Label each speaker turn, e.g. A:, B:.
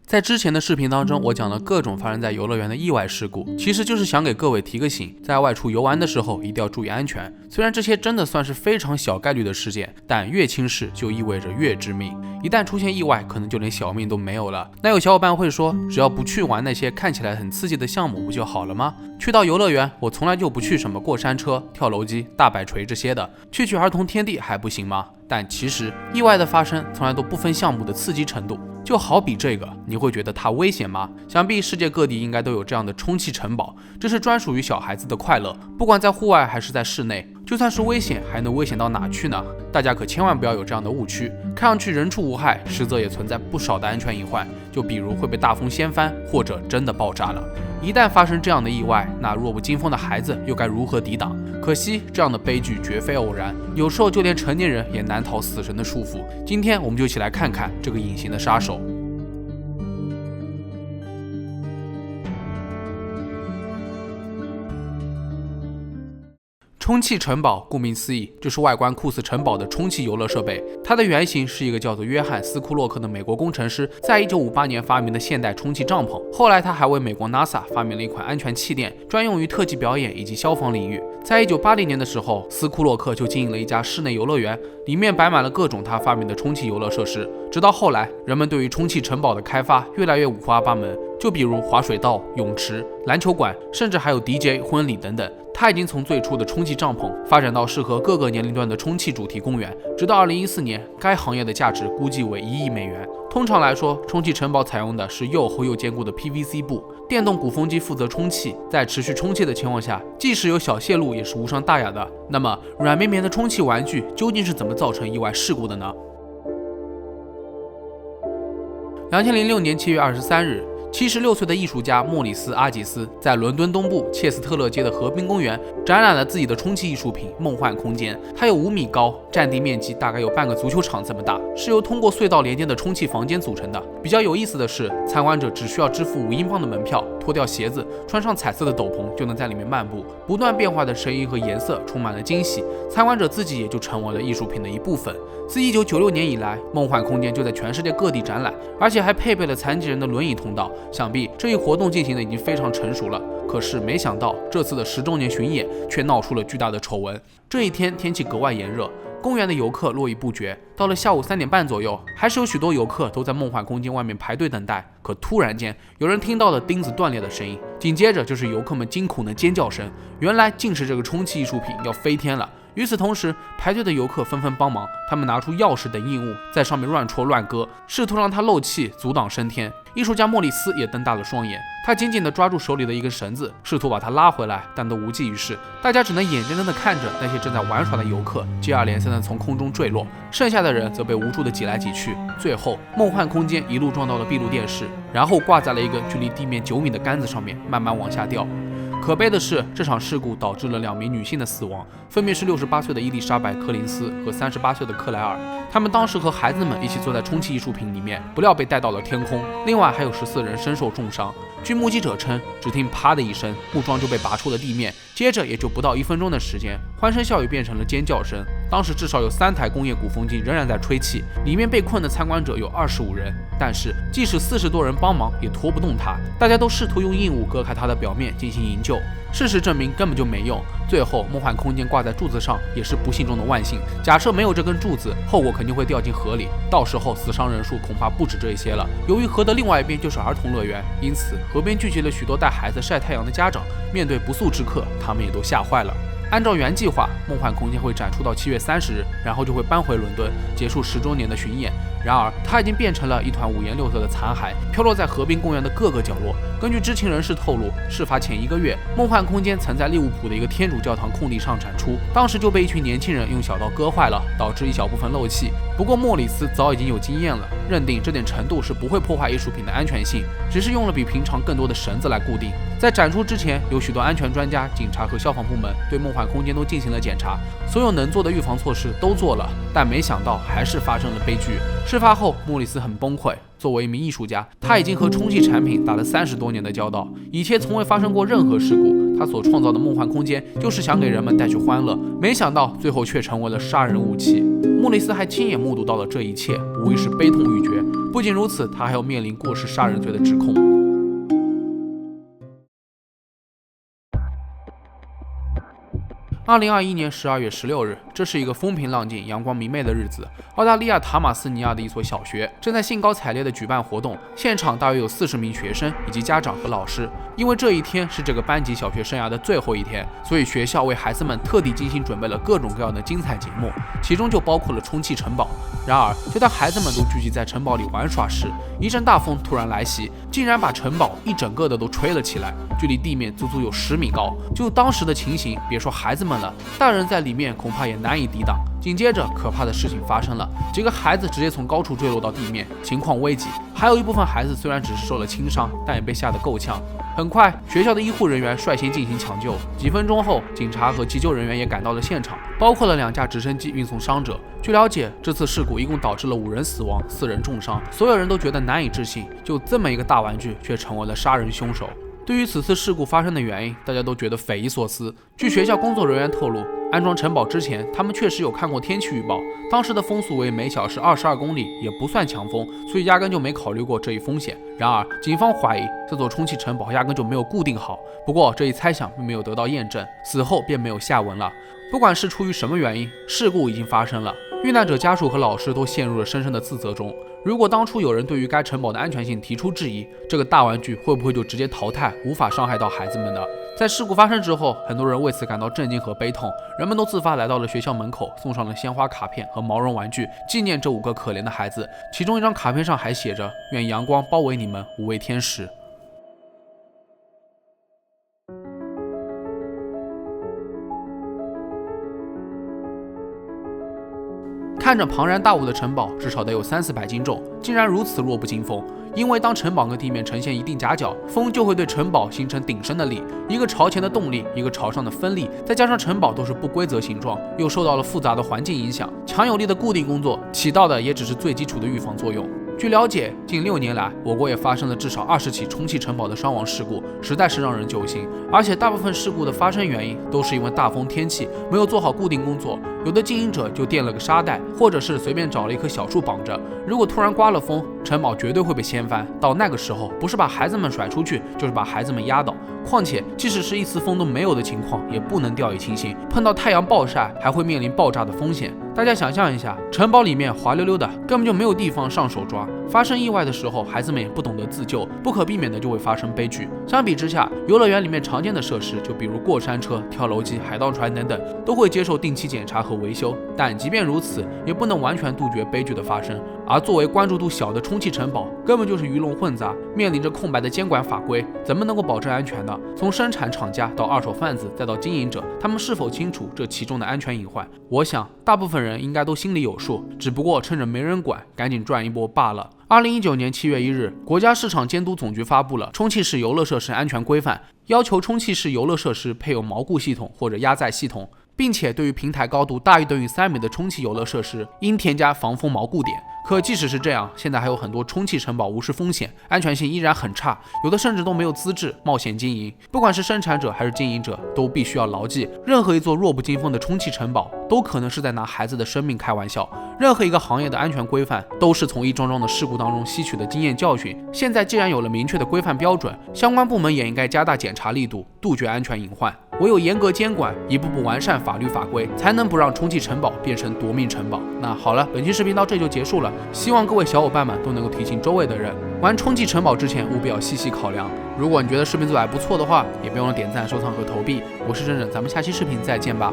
A: 在之前的视频当中，我讲了各种发生在游乐园的意外事故，其实就是想给各位提个醒，在外出游玩的时候一定要注意安全。虽然这些真的算是非常小概率的事件，但越轻视就意味着越致命。一旦出现意外，可能就连小命都没有了。那有小伙伴会说，只要不去玩那些看起来很刺激的项目不就好了吗？去到游乐园，我从来就不去什么过山车、跳楼机、大摆锤这些的，去儿童天地还不行吗？但其实意外的发生从来都不分项目的刺激程度，就好比这个，你会觉得它危险吗？想必世界各地应该都有这样的充气城堡，这是专属于小孩子的快乐，不管在户外还是在室内，就算是危险，还能危险到哪去呢？大家可千万不要有这样的误区，看上去人畜无害，实则也存在不少的安全隐患，就比如会被大风掀翻，或者真的爆炸了。一旦发生这样的意外，那弱不禁风的孩子又该如何抵挡？可惜这样的悲剧绝非偶然，有时候就连成年人也难逃死神的束缚。今天我们就一起来看看这个隐形的杀手。充气城堡顾名思义，就是外观酷似城堡的充气游乐设备。它的原型是一个叫做约翰·斯库洛克的美国工程师在1958年发明的现代充气帐篷。后来他还为美国 NASA 发明了一款安全气垫，专用于特技表演以及消防领域。在1980年的时候，斯库洛克就经营了一家室内游乐园，里面摆满了各种他发明的充气游乐设施。直到后来，人们对于充气城堡的开发越来越五花八门，就比如滑水道、泳池、篮球馆，甚至还有 DJ 婚礼等等。它已经从最初的充气帐篷发展到适合各个年龄段的充气主题公园，直到2014年，该行业的价值估计为1亿美元。通常来说，充气城堡采用的是又厚又坚固的 PVC 布，电动鼓风机负责充气，在持续充气的情况下，即使有小泄露也是无伤大雅的。那么，软绵绵的充气玩具究竟是怎么造成意外事故的呢？2006年7月23日。76岁的艺术家莫里斯·阿吉斯在伦敦东部切斯特勒街的河滨公园展览了自己的充气艺术品“梦幻空间”。它有5米高，占地面积大概有半个足球场这么大，是由通过隧道连接的充气房间组成的。比较有意思的是，参观者只需要支付5英镑的门票，脱掉鞋子，穿上彩色的斗篷，就能在里面漫步。不断变化的声音和颜色充满了惊喜，参观者自己也就成为了艺术品的一部分。自1996年以来，梦幻空间就在全世界各地展览，而且还配备了残疾人的轮椅通道。想必这一活动进行的已经非常成熟了，可是没想到这次的10周年巡演却闹出了巨大的丑闻。这一天天气格外炎热，公园的游客络绎不绝。到了下午3点半左右，还是有许多游客都在梦幻空间外面排队等待。可突然间，有人听到了钉子断裂的声音，紧接着就是游客们惊恐的尖叫声。原来竟是这个充气艺术品要飞天了。与此同时，排队的游客纷纷帮忙，他们拿出钥匙等硬物，在上面乱戳乱割，试图让它漏气，阻挡升天。艺术家莫里斯也瞪大了双眼，他紧紧地抓住手里的一根绳子，试图把它拉回来，但都无济于事。大家只能眼睁睁地看着那些正在玩耍的游客接二连三地从空中坠落，剩下的人则被无助地挤来挤去。最后，梦幻空间一路撞到了闭路电视，然后挂在了一根距离地面9米的杆子上面，慢慢往下掉。可悲的是，这场事故导致了2名女性的死亡，分别是68岁的伊丽莎白·柯林斯和38岁的克莱尔。他们当时和孩子们一起坐在充气艺术品里面，不料被带到了天空。另外还有14人身受重伤。据目击者称，只听啪的一声，木桩就被拔出了地面，接着也就不到1分钟的时间，欢声笑语变成了尖叫声。当时至少有3台工业鼓风机仍然在吹气，里面被困的参观者有25人，但是即使40多人帮忙也拖不动它，大家都试图用硬物割开它的表面进行营救。事实证明根本就没用，最后梦幻空间挂在柱子上也是不幸中的万幸。假设没有这根柱子，后果肯定会掉进河里，到时候死伤人数恐怕不止这些了。由于河的另外一边就是儿童乐园，因此河边聚集了许多带孩子晒太阳的家长，面对不速之客，他们也都吓坏了。按照原计划，梦幻空间会展出到7月30日，然后就会搬回伦敦，结束10周年的巡演。然而，它已经变成了一团5颜6色的残骸，飘落在河滨公园的各个角落。根据知情人士透露，事发前1个月，梦幻空间曾在利物浦的一个天主教堂空地上展出，当时就被一群年轻人用小刀割坏了，导致一小部分漏气。不过莫里斯早已经有经验了，认定这点程度是不会破坏艺术品的安全性，只是用了比平常更多的绳子来固定。在展出之前，有许多安全专家、警察和消防部门对梦幻空间都进行了检查，所有能做的预防措施都做了，但没想到还是发生了悲剧。事发后，莫里斯很崩溃。作为一名艺术家，他已经和充气产品打了30多年的交道，以前从未发生过任何事故。他所创造的梦幻空间就是想给人们带去欢乐，没想到最后却成为了杀人武器。莫里斯还亲眼目睹到了这一切，无疑是悲痛欲绝。不仅如此，他还要面临过失杀人罪的指控。2021年12月16日，这是一个风平浪静、阳光明媚的日子。澳大利亚塔马斯尼亚的一所小学正在兴高采烈地举办活动，现场大约有40名学生以及家长和老师。因为这一天是这个班级小学生涯的最后一天，所以学校为孩子们特地精心准备了各种各样的精彩节目，其中就包括了充气城堡。然而，就当孩子们都聚集在城堡里玩耍时，一阵大风突然来袭，竟然把城堡一整个的都吹了起来，距离地面足足有10米高。就当时的情形，别说孩子们了，大人在里面恐怕也难以抵挡。紧接着，可怕的事情发生了，几个孩子直接从高处坠落到地面，情况危急。还有一部分孩子虽然只是受了轻伤，但也被吓得够呛。很快，学校的医护人员率先进行抢救。几分钟后，警察和急救人员也赶到了现场，包括了2架直升机运送伤者。据了解，这次事故一共导致了5人死亡，4人重伤。所有人都觉得难以置信，就这么一个大玩具，却成为了杀人凶手。对于此次事故发生的原因，大家都觉得匪夷所思。据学校工作人员透露，安装城堡之前，他们确实有看过天气预报，当时的风速为每小时22公里，也不算强风，所以压根就没考虑过这一风险。然而，警方怀疑这座充气城堡压根就没有固定好。不过，这一猜想并没有得到验证，死后便没有下文了。不管是出于什么原因，事故已经发生了，遇难者家属和老师都陷入了深深的自责中。如果当初有人对于该城堡的安全性提出质疑，这个大玩具会不会就直接淘汰，无法伤害到孩子们呢？在事故发生之后，很多人为此感到震惊和悲痛，人们都自发来到了学校门口，送上了鲜花卡片和毛绒玩具，纪念这5个可怜的孩子。其中一张卡片上还写着：“愿阳光包围你们，5位天使。”看着庞然大物的城堡，至少得有300-400斤重，竟然如此弱不禁风。因为当城堡跟地面呈现一定夹角，风就会对城堡形成顶身的力，一个朝前的动力，一个朝上的分力，再加上城堡都是不规则形状，又受到了复杂的环境影响，强有力的固定工作起到的也只是最基础的预防作用。据了解，近6年来，我国也发生了至少20起充气城堡的伤亡事故，实在是让人揪心。而且大部分事故的发生原因都是因为大风天气没有做好固定工作，有的经营者就垫了个沙袋，或者是随便找了一棵小树绑着。如果突然刮了风，城堡绝对会被掀翻。到那个时候，不是把孩子们甩出去，就是把孩子们压倒。况且，即使是一丝风都没有的情况，也不能掉以轻心。碰到太阳暴晒，还会面临爆炸的风险。大家想象一下，城堡里面滑溜溜的，根本就没有地方上手抓。发生意外的时候，孩子们也不懂得自救，不可避免的就会发生悲剧。相比之下，游乐园里面常见的设施，就比如过山车、跳楼机、海盗船等等，都会接受定期检查和维修。但即便如此，也不能完全杜绝悲剧的发生。而作为关注度小的充气城堡，根本就是鱼龙混杂，面临着空白的监管法规，怎么能够保证安全呢？从生产厂家到二手贩子，再到经营者，他们是否清楚这其中的安全隐患？我想，大部分人应该都心里有数，只不过趁着没人管，赶紧赚一波罢了。2019年7月1日，国家市场监督总局发布了《充气式游乐设施安全规范》，要求充气式游乐设施配有锚固系统或者压载系统，并且对于平台高度大于等于3米的充气游乐设施，应添加防风锚固点。可即使是这样，现在还有很多充气城堡无视风险，安全性依然很差，有的甚至都没有资质，冒险经营。不管是生产者还是经营者，都必须要牢记，任何一座弱不禁风的充气城堡，都可能是在拿孩子的生命开玩笑。任何一个行业的安全规范，都是从一桩桩的事故当中吸取的经验教训。现在既然有了明确的规范标准，相关部门也应该加大检查力度，杜绝安全隐患。唯有严格监管，一步步完善法律法规，才能不让充气城堡变成夺命城堡。那好了，本期视频到这就结束了，希望各位小伙伴们都能够提醒周围的人，玩充气城堡之前务必要细细考量。如果你觉得视频做得还不错的话，也别忘了点赞、收藏和投币。我是真真，咱们下期视频再见吧。